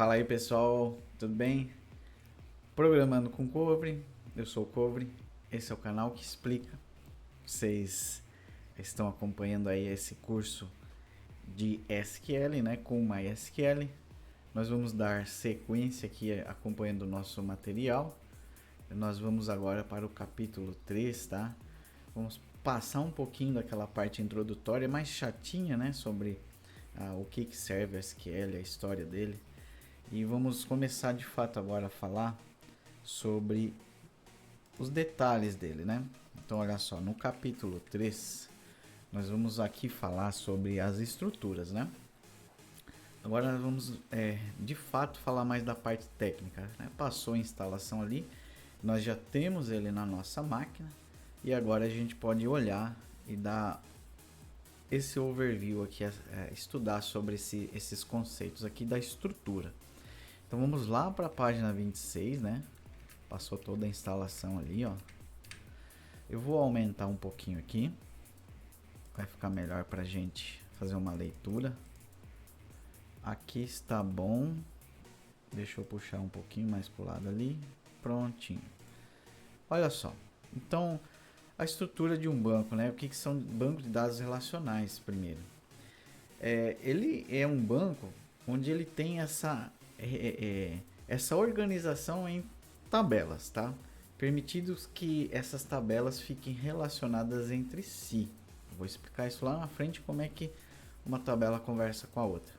Fala aí pessoal, tudo bem? Programando com Covery, eu sou o Covery, esse é o canal que explica. Vocês estão acompanhando aí esse curso de SQL, né, com MySQL. Nós vamos dar sequência aqui acompanhando o nosso material. Nós vamos agora para o capítulo 3, tá? Vamos passar um pouquinho daquela parte introdutória mais chatinha, né, sobre o que serve o SQL, a história dele. E vamos começar de fato agora a falar sobre os detalhes dele, né? Então olha só, no capítulo 3 nós vamos aqui falar sobre as estruturas, né? Agora nós vamos de fato falar mais da parte técnica, né? Passou a instalação ali, nós já temos ele na nossa máquina e agora a gente pode olhar e dar esse overview aqui, estudar sobre esses conceitos aqui da estrutura. Então vamos lá para a página 26, né? Passou toda a instalação ali, ó. Eu vou aumentar um pouquinho aqui. Vai ficar melhor para a gente fazer uma leitura. Aqui está bom. Deixa eu puxar um pouquinho mais para o lado ali. Prontinho. Olha só. Então, a estrutura de um banco, né? O que são bancos de dados relacionais, primeiro? Ele é um banco onde ele tem essa organização em tabelas, tá? Permitido que essas tabelas fiquem relacionadas entre si. Eu vou explicar isso lá na frente, como é que uma tabela conversa com a outra.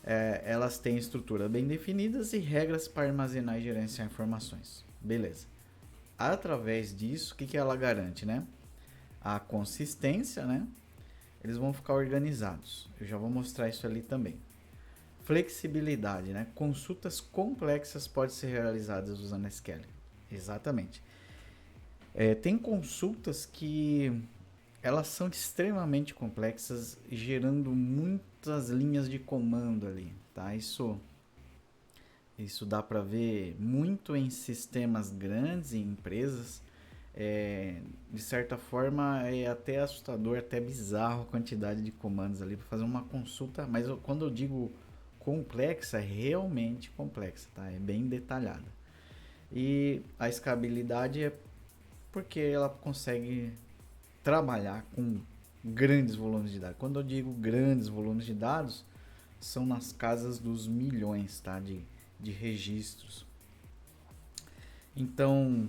Elas têm estrutura bem definidas e regras para armazenar e gerenciar informações. Beleza. Através disso, o que ela garante, né? A consistência, né? Eles vão ficar organizados. Eu já vou mostrar isso ali também. Flexibilidade, né? Consultas complexas podem ser realizadas usando SQL. Exatamente. Tem consultas que elas são extremamente complexas, gerando muitas linhas de comando ali, tá? Isso dá para ver muito em sistemas grandes, em empresas. De certa forma é até assustador, até bizarro a quantidade de comandos ali para fazer uma consulta, mas quando eu digo complexa, é realmente complexa, tá? É bem detalhada. E a escalabilidade é porque ela consegue trabalhar com grandes volumes de dados. Quando eu digo grandes volumes de dados, são nas casas dos milhões, tá? de registros. Então,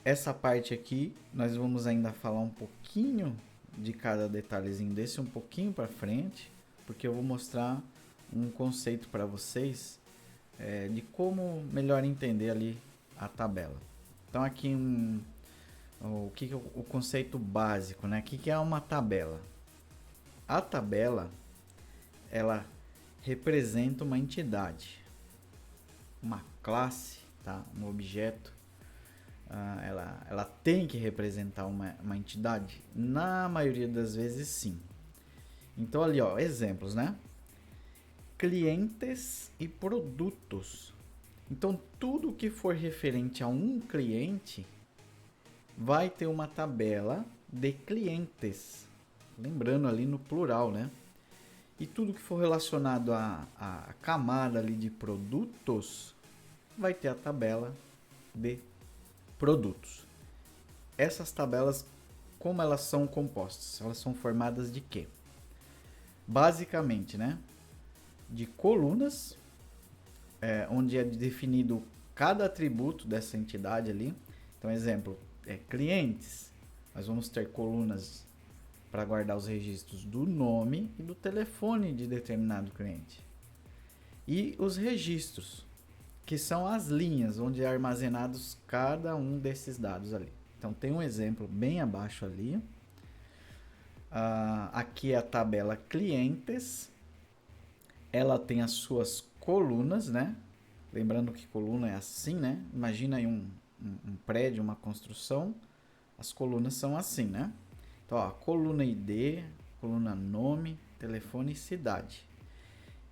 essa parte aqui, nós vamos ainda falar um pouquinho de cada detalhezinho desse, um pouquinho para frente, porque eu vou mostrar um conceito para vocês de como melhor entender ali a tabela. Então aqui o conceito básico, né? O que é uma tabela? A tabela, ela representa uma entidade, uma classe, tá? Um objeto. Ela tem que representar uma entidade? Na maioria das vezes, sim. Então ali, ó, exemplos, né? Clientes e produtos. Então tudo que for referente a um cliente vai ter uma tabela de clientes, lembrando ali no plural, né? E tudo que for relacionado à camada ali de produtos vai ter a tabela de produtos. Essas tabelas, como elas são compostas? Elas são formadas de quê? Basicamente, né? De colunas, onde é definido cada atributo dessa entidade ali. Então, exemplo, clientes. Nós vamos ter colunas para guardar os registros do nome e do telefone de determinado cliente. E os registros, que são as linhas onde é armazenados cada um desses dados ali. Então tem um exemplo bem abaixo ali. Aqui é a tabela clientes. Ela tem as suas colunas, né? Lembrando que coluna é assim, né? Imagina aí um prédio, uma construção. As colunas são assim, né? Então, ó, coluna ID, coluna nome, telefone e cidade.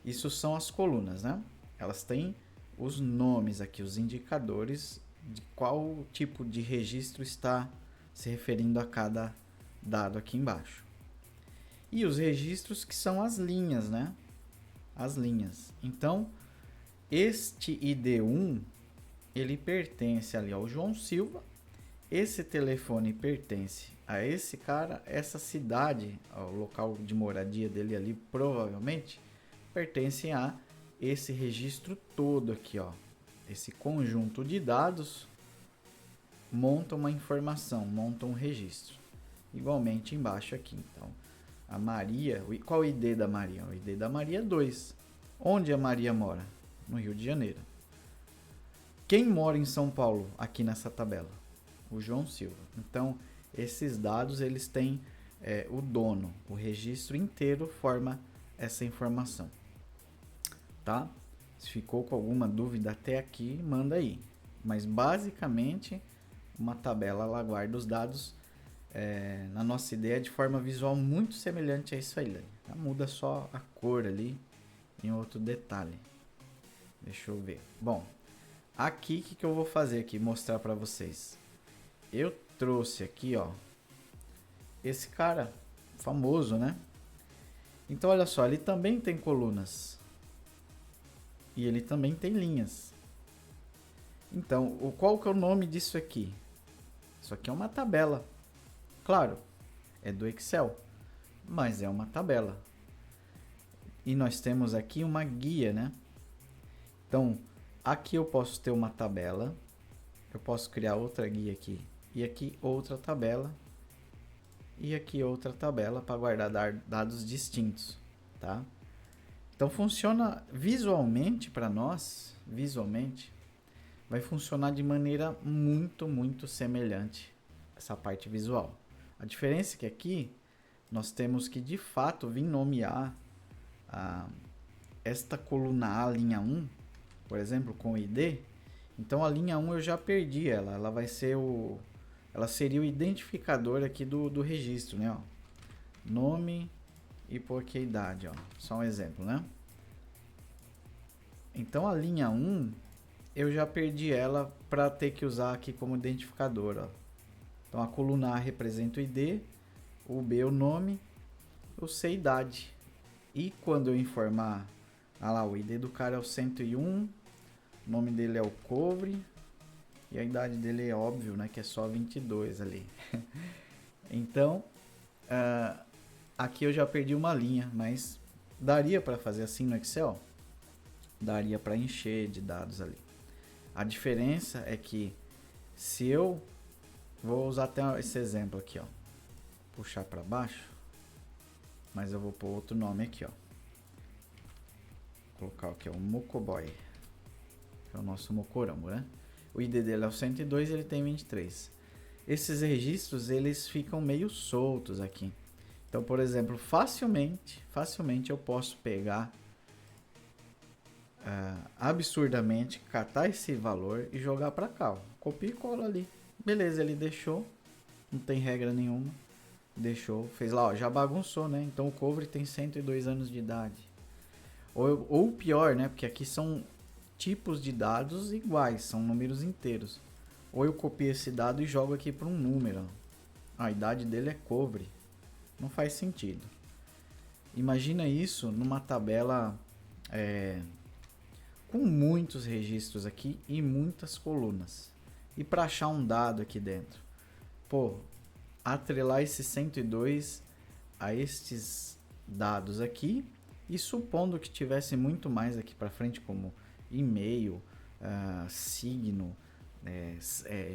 Isso são as colunas, né? Elas têm os nomes aqui, os indicadores de qual tipo de registro está se referindo a cada dado aqui embaixo. E os registros que são as linhas, né? as linhas. Então, este ID1, ele pertence ali ao João Silva. Esse telefone pertence a esse cara. Essa cidade, o local de moradia dele ali, provavelmente, pertence a esse registro todo aqui, ó. Esse conjunto de dados monta uma informação, monta um registro. Igualmente embaixo aqui, então, a Maria, qual é o ID da Maria? O ID da Maria é 2. Onde a Maria mora? No Rio de Janeiro. Quem mora em São Paulo aqui nessa tabela? O João Silva. Então, esses dados, eles têm o dono, o registro inteiro forma essa informação. Tá? Se ficou com alguma dúvida até aqui, manda aí. Mas, basicamente, uma tabela, ela guarda os dados na nossa ideia de forma visual muito semelhante a isso aí. Tá? Muda só a cor ali em outro detalhe. Deixa eu ver. Bom, aqui o que eu vou fazer aqui, mostrar para vocês. Eu trouxe aqui, ó, esse cara famoso, né? Então, olha só, ele também tem colunas. E ele também tem linhas. Então, qual que é o nome disso aqui? Isso aqui é uma tabela. Claro, é do Excel, mas é uma tabela. E nós temos aqui uma guia, né? Então, aqui eu posso ter uma tabela. Eu posso criar outra guia aqui. E aqui outra tabela. E aqui outra tabela para guardar dados distintos, tá? Então funciona visualmente para nós, vai funcionar de maneira muito semelhante essa parte visual. A diferença é que aqui nós temos que de fato vir nomear esta coluna A, linha 1, por exemplo, com ID. Então a linha 1 eu já perdi ela vai ser ela seria o identificador aqui do registro, né? Ó. Nome e por que idade, ó. Só um exemplo, né? Então a linha 1 eu já perdi ela para ter que usar aqui como identificador, ó. Então a coluna A representa o ID, o B o nome, o C a idade. E quando eu informar, lá, o ID do cara é o 101, o nome dele é o Cobre e a idade dele é óbvio, né, que é só 22 ali. Então, aqui eu já perdi uma linha, mas daria para fazer assim no Excel? Daria para encher de dados ali. A diferença é que se eu vou usar até esse exemplo aqui, ó, puxar para baixo, mas eu vou pôr outro nome aqui, ó. Vou colocar aqui o Mocoboy, que é o nosso mocorango, né? O ID dele é o 102 e ele tem 23. Esses registros, eles ficam meio soltos aqui. Então, por exemplo, facilmente eu posso pegar absurdamente, catar esse valor e jogar para cá, ó. Copia e cola ali. Beleza, ele deixou, não tem regra nenhuma. Deixou, fez lá, ó, já bagunçou, né? Então o Cobre tem 102 anos de idade. Ou pior, né? Porque aqui são tipos de dados iguais, são números inteiros. Ou eu copio esse dado e jogo aqui para um número. A idade dele é Cobre. Não faz sentido. Imagina isso numa tabela com muitos registros aqui e muitas colunas. E para achar um dado aqui dentro? Pô, atrelar esse 102 a estes dados aqui e supondo que tivesse muito mais aqui para frente, como e-mail, signo,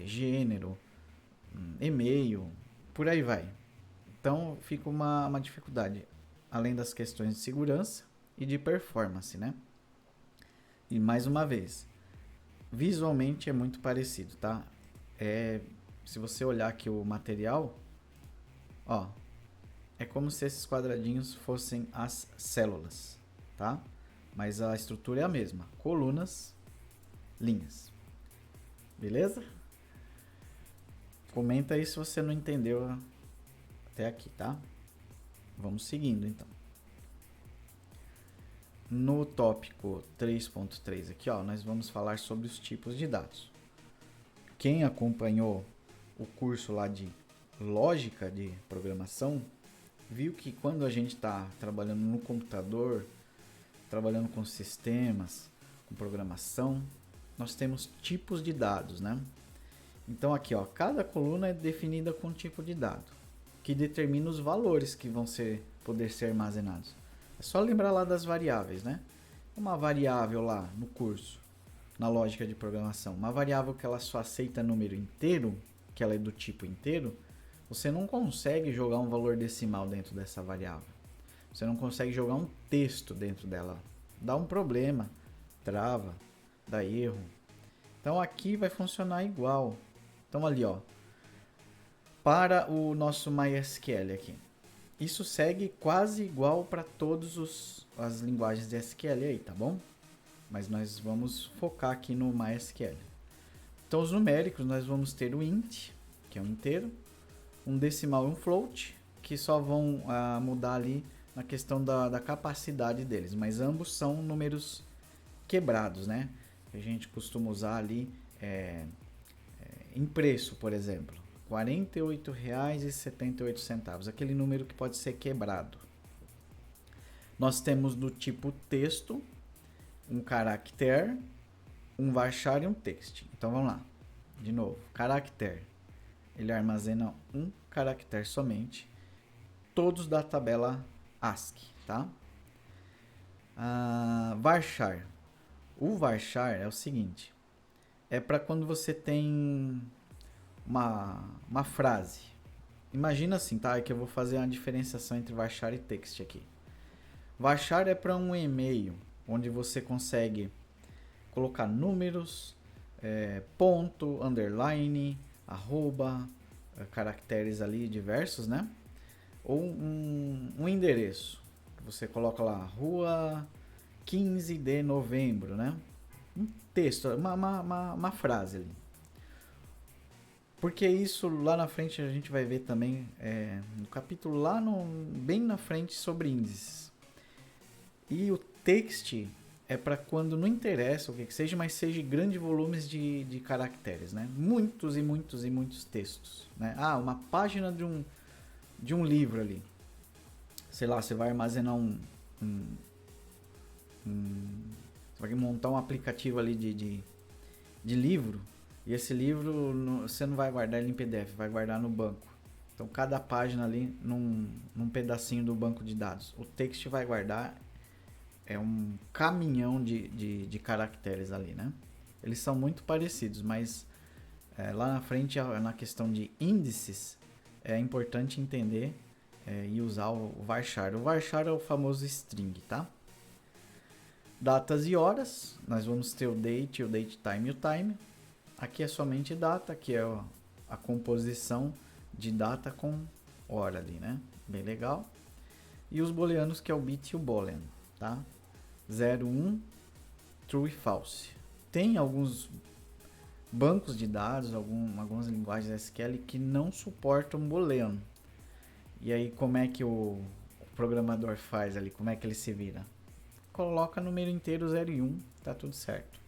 gênero, e-mail, por aí vai. Então fica uma dificuldade, além das questões de segurança e de performance, né? E mais uma vez, visualmente é muito parecido, tá? Se você olhar aqui o material, ó, é como se esses quadradinhos fossem as células, tá? Mas a estrutura é a mesma, colunas, linhas. Beleza? Comenta aí se você não entendeu até aqui, tá? Vamos seguindo então. No tópico 3.3 aqui, ó, nós vamos falar sobre os tipos de dados. Quem acompanhou o curso lá de lógica de programação, viu que quando a gente está trabalhando no computador, trabalhando com sistemas, com programação, nós temos tipos de dados, né? Então aqui, ó, cada coluna é definida com um tipo de dado, que determina os valores que vão poder ser armazenados. É só lembrar lá das variáveis, né? Uma variável lá no curso, na lógica de programação, uma variável que ela só aceita número inteiro, que ela é do tipo inteiro, você não consegue jogar um valor decimal dentro dessa variável. Você não consegue jogar um texto dentro dela. Dá um problema, trava, dá erro. Então aqui vai funcionar igual. Então ali, ó, para o nosso MySQL aqui. Isso segue quase igual para todas as linguagens de SQL aí, tá bom? Mas nós vamos focar aqui no MySQL. Então os numéricos nós vamos ter o int, que é um inteiro, um decimal e um float, que só vão mudar ali na questão da capacidade deles, mas ambos são números quebrados, né? A gente costuma usar ali em preço, por exemplo, R$ 48,78, aquele número que pode ser quebrado. Nós temos do tipo texto, um caractere, um varchar e um text. Então vamos lá, de novo, caractere, ele armazena um caractere somente, todos da tabela ASCII, tá? Varchar. O varchar é o seguinte, é para quando você tem uma frase. Imagina assim, tá? É que eu vou fazer uma diferenciação entre varchar e text aqui. Varchar é para um e-mail, onde você consegue colocar números, ponto, underline, arroba, caracteres ali diversos, né? Ou um endereço. Você coloca lá, rua 15 de novembro, né? Um texto, uma frase ali. Porque isso lá na frente a gente vai ver também no capítulo lá bem na frente sobre índices. E o text é para quando não interessa o que seja, mas seja grandes volumes de caracteres, né? Muitos e muitos e muitos textos, né? Uma página de um livro ali. Sei lá, você vai armazenar você vai montar um aplicativo ali de livro, e esse livro você não vai guardar ele em PDF, vai guardar no banco. Então cada página ali num pedacinho do banco de dados. O text vai guardar um caminhão de caracteres ali, né? Eles são muito parecidos, mas lá na frente, na questão de índices, é importante entender e usar o varchar. O varchar é o famoso string, tá? Datas e horas, nós vamos ter o date time e o time. Aqui é somente data, que é a composição de data com hora ali, né? Bem legal. E os booleanos, que é o bit e o boolean, tá? 0, 1, true e false. Tem alguns bancos de dados, algumas linguagens SQL que não suportam booleano. E aí como é que o programador faz ali? Como é que ele se vira? Coloca número inteiro 0 e 1, tá tudo certo.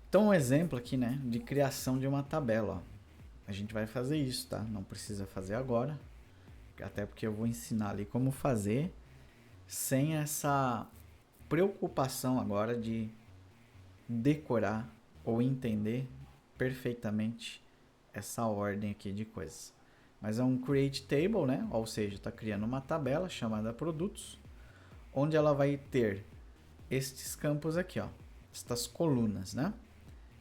Então um exemplo aqui, né, de criação de uma tabela, ó. A gente vai fazer isso, tá? Não precisa fazer agora, até porque eu vou ensinar ali como fazer sem essa preocupação agora de decorar ou entender perfeitamente essa ordem aqui de coisas. Mas é um create table, né? Ou seja, está criando uma tabela chamada produtos, onde ela vai ter estes campos aqui, ó, estas colunas, né?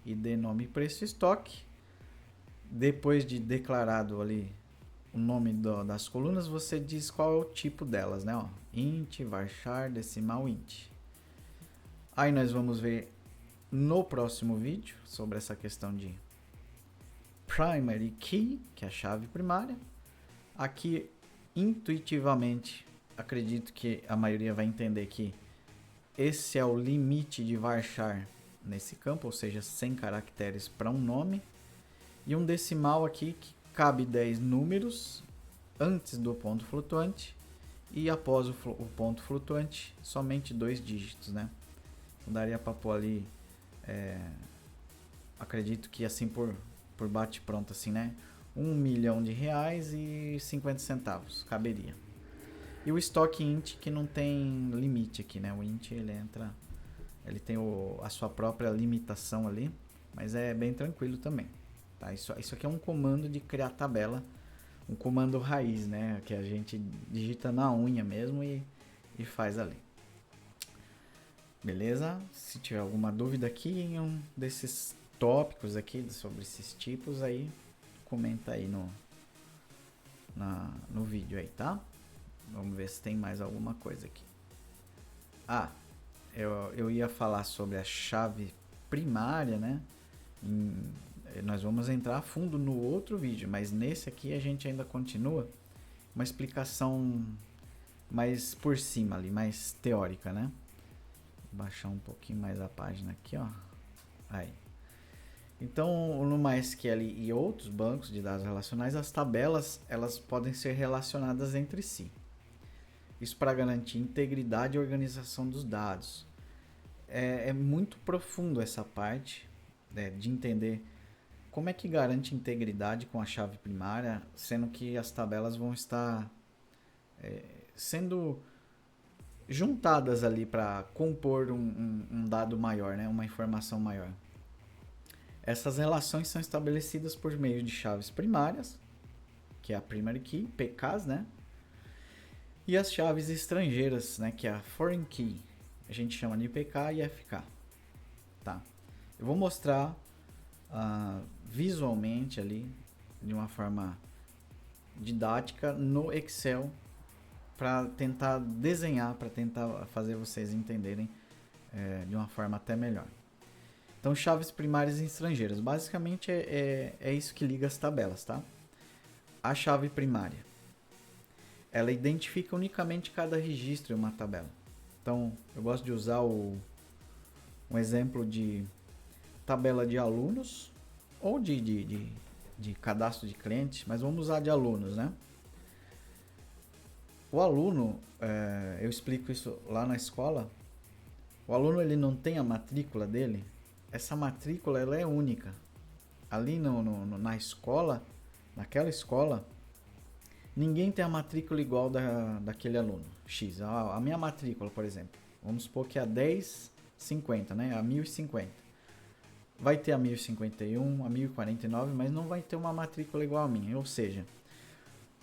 ID, nome, preço e estoque. Depois de declarado ali o nome das colunas, você diz qual é o tipo delas, né? Ó, int, varchar, decimal, int. Aí nós vamos ver no próximo vídeo sobre essa questão de primary key, que é a chave primária. Aqui, intuitivamente, acredito que a maioria vai entender que esse é o limite de varchar nesse campo, ou seja, 100 caracteres para um nome. E um decimal aqui que cabe 10 números antes do ponto flutuante e após o ponto flutuante somente 2 dígitos, né? Então daria para pôr ali, acredito que assim por bate pronto assim, né? R$1.000.000 e 50 centavos caberia. E o estoque int que não tem limite aqui, né? O int ele entra, ele tem a sua própria limitação ali, mas é bem tranquilo também. Tá? Isso aqui é um comando de criar tabela, um comando raiz, né? Que a gente digita na unha mesmo e faz ali. Beleza? Se tiver alguma dúvida aqui em um desses tópicos aqui sobre esses tipos, aí comenta aí no vídeo aí, tá? Vamos ver se tem mais alguma coisa aqui. Ah, eu ia falar sobre a chave primária, né? Nós vamos entrar a fundo no outro vídeo, mas nesse aqui a gente ainda continua uma explicação mais por cima ali, mais teórica, né? Vou baixar um pouquinho mais a página aqui, ó. Aí. Então, no MySQL e outros bancos de dados relacionais, as tabelas elas podem ser relacionadas entre si. Isso para garantir integridade e organização dos dados. É muito profundo essa parte, né, de entender como é que garante integridade com a chave primária, sendo que as tabelas vão estar sendo juntadas ali para compor um dado maior, né, uma informação maior. Essas relações são estabelecidas por meio de chaves primárias, que é a primary key, PKs, né? E as chaves estrangeiras, né, que é a foreign key. A gente chama de PK e FK. Tá? Eu vou mostrar visualmente ali, de uma forma didática, no Excel, para tentar desenhar, para tentar fazer vocês entenderem de uma forma até melhor. Então, chaves primárias e estrangeiras. Basicamente é isso que liga as tabelas, tá? A chave primária, ela identifica unicamente cada registro em uma tabela. Então, eu gosto de usar um exemplo de tabela de alunos ou de cadastro de clientes, mas vamos usar de alunos, né? O aluno, eu explico isso lá na escola, o aluno ele não tem a matrícula dele, essa matrícula ela é única. Ali na escola, naquela escola, ninguém tem a matrícula igual daquele aluno X. A minha matrícula, por exemplo, vamos supor que é a 1050, né? A 1050. Vai ter a 1051, a 1049, mas não vai ter uma matrícula igual a minha. Ou seja,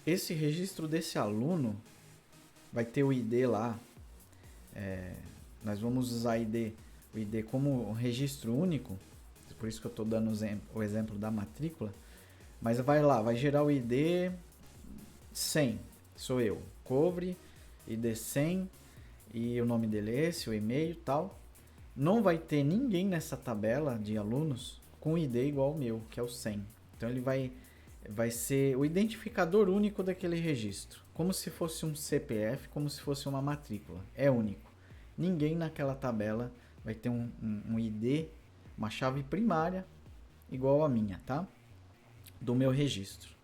esse registro desse aluno vai ter o ID lá. Nós vamos usar o ID como um registro único. Por isso que eu estou dando o exemplo da matrícula. Mas vai gerar o ID 100, sou eu, Covre, ID 100, e o nome dele é esse, o e-mail e tal. Não vai ter ninguém nessa tabela de alunos com ID igual ao meu, que é o 100. Então ele vai ser o identificador único daquele registro, como se fosse um CPF, como se fosse uma matrícula, é único. Ninguém naquela tabela vai ter um ID, uma chave primária igual a minha, tá? Do meu registro.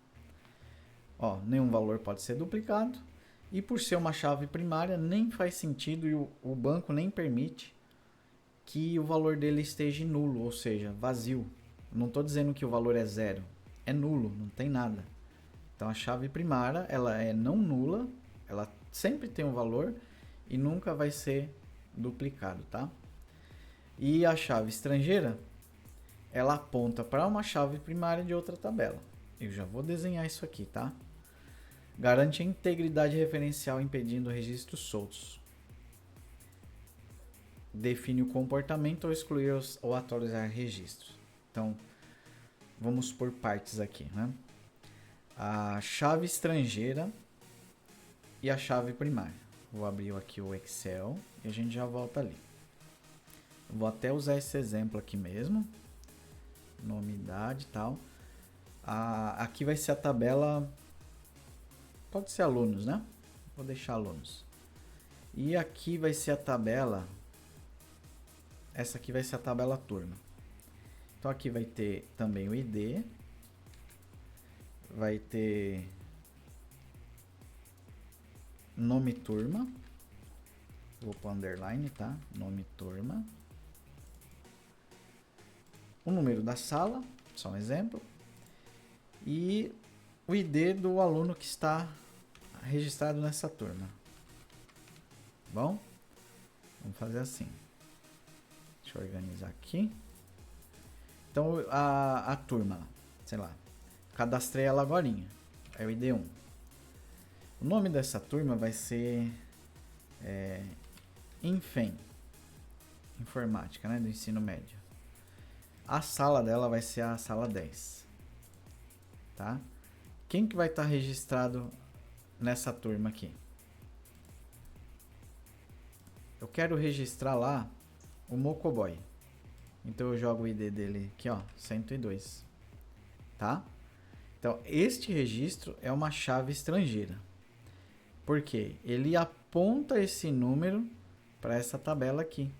Ó, nenhum valor pode ser duplicado, e por ser uma chave primária nem faz sentido, e o banco nem permite que o valor dele esteja nulo, ou seja, vazio. Não estou dizendo que o valor é zero, é nulo, não tem nada. Então a chave primária ela é não nula, ela sempre tem um valor e nunca vai ser duplicado, tá? E a chave estrangeira, ela aponta para uma chave primária de outra tabela. Eu já vou desenhar isso aqui, tá? Garante a integridade referencial impedindo registros soltos. Define o comportamento ou excluir ou atualizar registros. Então, vamos por partes aqui, né? A chave estrangeira e a chave primária. Vou abrir aqui o Excel e a gente já volta ali. Vou até usar esse exemplo aqui mesmo. Nome, idade e tal. Aqui vai ser a tabela... Pode ser alunos, né? Vou deixar alunos. E aqui vai ser a tabela... Essa aqui vai ser a tabela turma. Então aqui vai ter também o ID. Vai ter nome turma. Vou pôr underline, tá? Nome turma. O número da sala, só um exemplo. E o ID do aluno que está registrado nessa turma. Bom, vamos fazer assim. Deixa eu organizar aqui. Então a turma, sei lá, cadastrei ela agorinha. É o ID1. O nome dessa turma vai ser Infem, informática, né, do ensino médio. A sala dela vai ser a sala 10. Tá? Quem que vai estar registrado nessa turma aqui? Eu quero registrar lá o Mocoboy. Então eu jogo o ID dele aqui, ó, 102. Tá? Então este registro é uma chave estrangeira. Por quê? Ele aponta esse número para essa tabela aqui.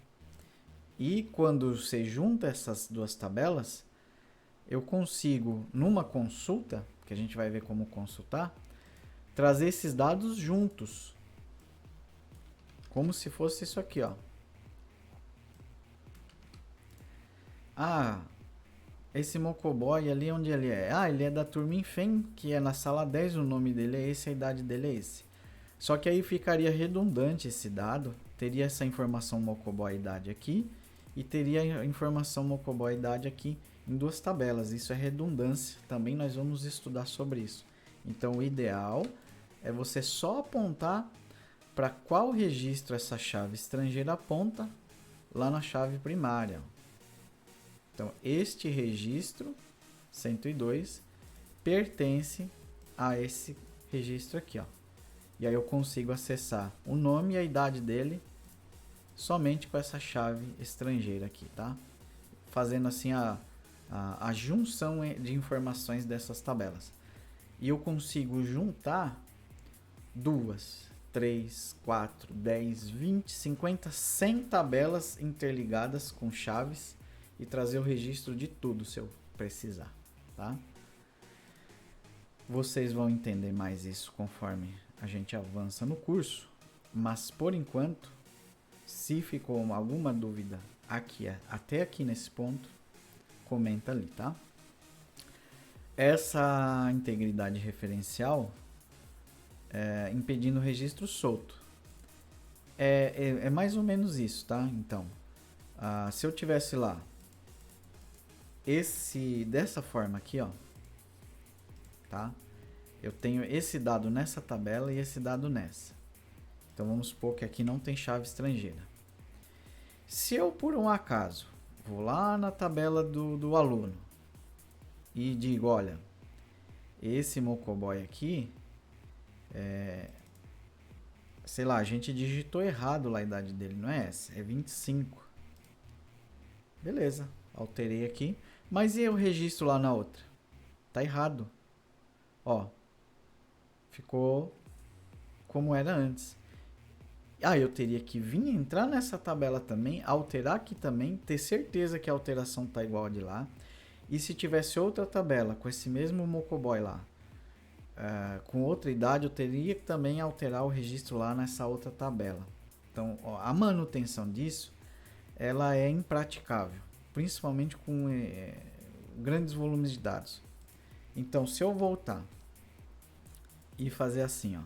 E quando você junta essas duas tabelas, eu consigo, numa consulta, que a gente vai ver como consultar, trazer esses dados juntos. Como se fosse isso aqui, ó. Ah, esse Mocoboy ali, onde ele é? Ah, ele é da turma Infem, que é na sala 10, o nome dele é esse, a idade dele é esse. Só que aí ficaria redundante esse dado, teria essa informação Mocoboy idade aqui, e teria a informação Mocoboy idade aqui em duas tabelas. Isso é redundância, também nós vamos estudar sobre isso. Então o ideal é você só apontar para qual registro essa chave estrangeira aponta lá na chave primária. Então este registro 102 pertence a esse registro aqui, ó. E aí eu consigo acessar o nome e a idade dele somente com essa chave estrangeira aqui, tá? Fazendo assim a junção de informações dessas tabelas. E eu consigo juntar 2, 3, 4, 10, 20, 50, 100 tabelas interligadas com chaves e trazer o registro de tudo se eu precisar, tá? Vocês vão entender mais isso conforme a gente avança no curso, mas por enquanto, se ficou alguma dúvida aqui, até aqui nesse ponto, comenta ali, tá? Essa integridade referencial impedindo o registro solto. É mais ou menos isso, tá? Então, se eu tivesse lá dessa forma aqui, ó, tá? Eu tenho esse dado nessa tabela e esse dado nessa. Então vamos supor que aqui não tem chave estrangeira. Se eu por um acaso vou lá na tabela do aluno e digo, olha, esse Mocoboy aqui, sei lá, a gente digitou errado lá a idade dele, não é essa? É 25. Beleza, alterei aqui. Mas e o registro lá na outra? Tá errado. Ó, ficou como era antes. Eu teria que vir entrar nessa tabela também, alterar aqui também, ter certeza que a alteração tá igual a de lá. E se tivesse outra tabela com esse mesmo Mocoboy lá, com outra idade, eu teria que também alterar o registro lá nessa outra tabela. Então, ó, a manutenção disso, ela é impraticável, principalmente com grandes volumes de dados. Então, se eu voltar e fazer assim, ó,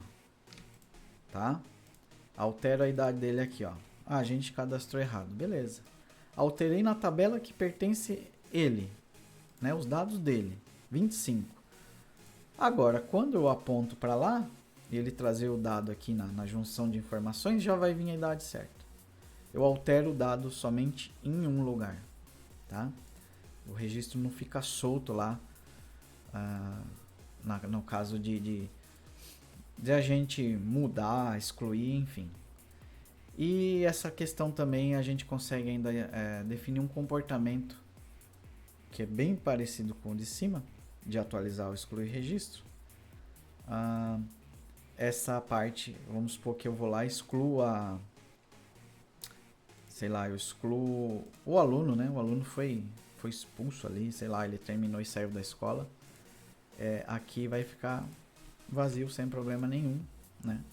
tá? Altero a idade dele aqui, ó. A gente cadastrou errado, beleza. Alterei na tabela que pertence ele, né? Os dados dele, 25. Agora, quando eu aponto para lá, e ele trazer o dado aqui na junção de informações, já vai vir a idade certa. Eu altero o dado somente em um lugar, tá? O registro não fica solto lá, no caso de a gente mudar, excluir, enfim. E essa questão também a gente consegue ainda definir um comportamento que é bem parecido com o de cima, de atualizar ou excluir registro. Essa parte, vamos supor que eu vou lá e excluo eu excluo o aluno, né? O aluno foi expulso ali, sei lá, ele terminou e saiu da escola. Aqui vai ficar vazio sem problema nenhum, né?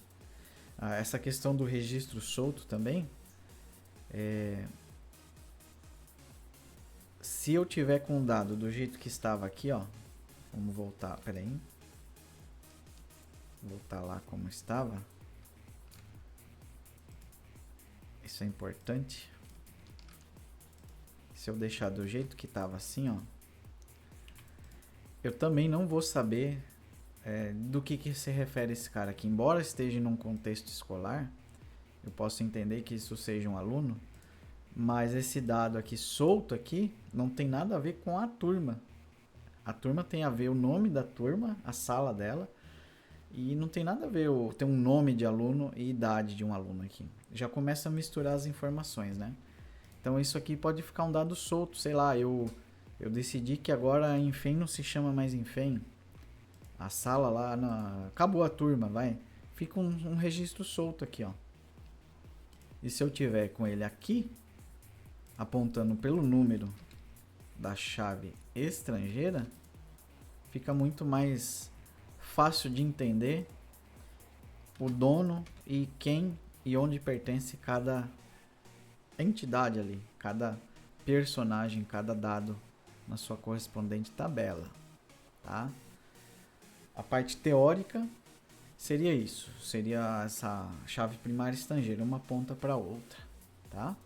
Essa questão do registro solto também, se eu tiver com o dado do jeito que estava aqui, ó, vamos voltar, peraí, voltar lá como estava, Isso é importante. Se eu deixar do jeito que estava assim, ó, eu também não vou saber do que se refere esse cara aqui. Embora esteja num contexto escolar, eu posso entender que isso seja um aluno, mas esse dado aqui solto aqui não tem nada a ver com a turma. A turma tem a ver o nome da turma, a sala dela, e não tem nada a ver ter um nome de aluno e idade de um aluno aqui. Já começa a misturar as informações, né? Então isso aqui pode ficar um dado solto, sei lá, eu decidi que agora a Infem não se chama mais Infem. A sala lá, acabou a turma, vai. Fica um registro solto aqui, ó. E se eu tiver com ele aqui, apontando pelo número da chave estrangeira, fica muito mais fácil de entender o dono e quem e onde pertence cada entidade ali, cada personagem, cada dado na sua correspondente tabela, tá? A parte teórica seria isso, seria essa chave primária estrangeira, uma ponta para outra, tá?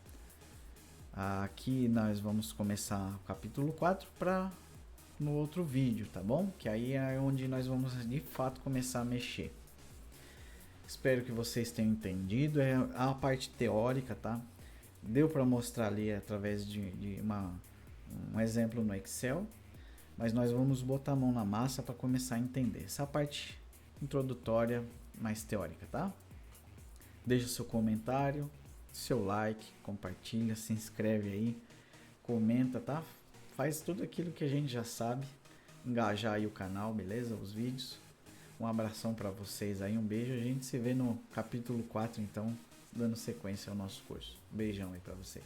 Aqui nós vamos começar o capítulo 4 no outro vídeo, tá bom? Que aí é onde nós vamos de fato começar a mexer. Espero que vocês tenham entendido, é a parte teórica, tá? Deu para mostrar ali através de um exemplo no Excel, mas nós vamos botar a mão na massa para começar a entender. Essa parte introdutória mais teórica, tá? Deixa seu comentário, seu like, compartilha, se inscreve aí, comenta, tá? Faz tudo aquilo que a gente já sabe, engajar aí o canal, beleza? Os vídeos. Um abração para vocês aí, um beijo. A gente se vê no capítulo 4, então, dando sequência ao nosso curso. Beijão aí para vocês.